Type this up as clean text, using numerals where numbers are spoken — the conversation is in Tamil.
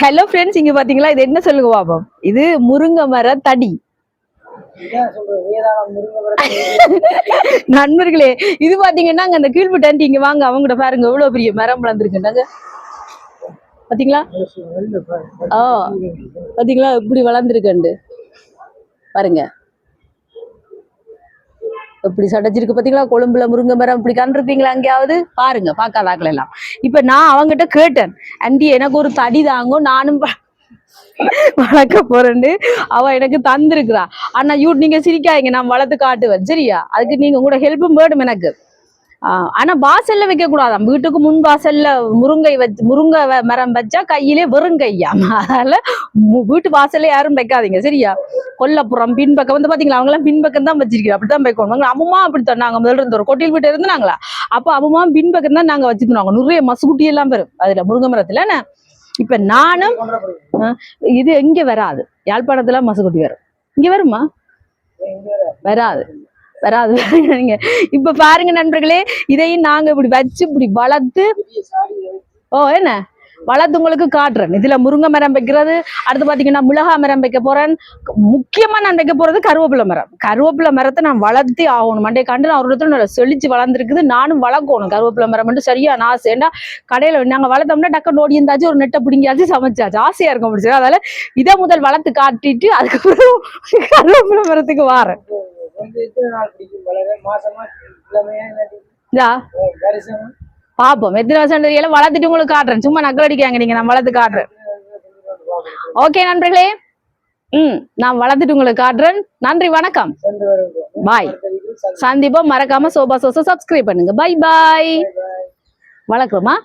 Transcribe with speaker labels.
Speaker 1: ஹலோ ஃப்ரெண்ட்ஸ், இங்க பாத்தீங்களா இது என்ன சொல்லுங்க பாப்போம். இது முருங்கை மர தடி. நண்பர்களே, இது பாத்தீங்கன்னா அந்த கீழ்பட்டு இங்க வாங்க, அவங்ககிட்ட பாருங்க எவ்வளவு பெரிய மரம் வளர்ந்துருக்குண்டாங்க. பாத்தீங்களா? பாத்தீங்களா எப்படி வளர்ந்துருக்கு பாருங்க. எப்படி சடைச்சிருக்கு பாத்தீங்களா? கொழும்புல முருங்கை மரம் இப்படி கண்டிருப்பீங்களா எங்கேயாவது? பாருங்க, பார்க்காதாக்கள் எல்லாம். இப்ப நான் அவங்ககிட்ட கேட்டேன், ஆண்டி எனக்கு ஒரு தடி தாங்க, நானும் வளர்க்க போறேன்னு. அவ எனக்கு தந்திருக்கிறா. ஆனா நீங்க சிரிக்காதீங்க, நான் வளர்த்து காட்டுவேன் சரியா? அதுக்கு நீங்க உங்களோட ஹெல்ப்பும் வேணும் எனக்கு. ஆனா வாசல்ல வைக்க கூடாதாம். வீட்டுக்கு முன் வாசல்ல முருங்கை மரம் வச்சா கையிலே வெறும் கையாம். அதனால வீட்டு வாசல்ல யாரும் வைக்காதீங்க சரியா? கொல்லப்புறம் பின்பக்கம் வந்து பாத்தீங்களா, அவங்க எல்லாம் பின்பக்கம் தான் வச்சிருக்கோம். அப்படித்தான் வைக்கணும். அம்மா அப்படித்தான். நாங்க முதல்ல இருந்த ஒரு கொட்டில் வீட்டு இருந்தாங்களா, அப்ப அம்மா பின்பக்கம் தான் நாங்க வச்சுருந்தோம். நிறைய மசுகுட்டி எல்லாம் வரும் அதுல முருங்கை மரத்துல. இப்ப நானும் இது இங்க வராது. யாழ்ப்பாணத்துல மசுகுட்டி வரும். இங்க வருமா? வராது வராது. இப்ப பாருங்க நண்பர்களே, இதையும் நாங்க இப்படி வச்சு இப்படி வளர்த்து என்ன வளர்த்து உங்களுக்கு காட்டுறேன். இதுல முருங்கை மரம் வைக்கிறது, அடுத்து பாத்தீங்கன்னா மிளகா மரம் வைக்க போறேன். முக்கியமா நான் வைக்க போறது கருவேப்பிலை மரம். கருவேப்பிலை மரத்தை நான் வளர்த்தே ஆகணும். மண்டே கண்டு நான் ஒரு இடத்துல செழிச்சு வளர்ந்துருக்குது. நானும் வளர்க்கணும் கருவேப்பிலை மரம் மட்டும் சரியா. நான் ஆசைண்டா கடையில நாங்க வளர்த்தோம்னா டக்கு நோடி இருந்தாச்சும் ஒரு நெட்டை பிடிங்கியாச்சும் சமைச்சாச்சு. ஆசையா இருக்க முடிச்சு. அதனால இதை முதல் வளர்த்து காட்டிட்டு அதுக்கப்புறம் கருவேப்பிலை மரத்துக்கு வாரேன். பாப்போம் எத்தனை வருஷம் தெரியல. வளர்த்துட்டு உங்களுக்கு காட்டுறேன். சும்மா நக்கல் அடிக்காங்க நீங்க, நான் வளர்த்து காட்டுறேன். ஓகே நண்பர்களே, நான் வளர்த்துட்டு உங்களுக்கு காட்டுறேன். நன்றி, வணக்கம், பாய். சந்திப்போம். மறக்காம சோபா சோசா சப்ஸ்கிரைப் பண்ணுங்க. Bye bye. வளர்க்குறோமா?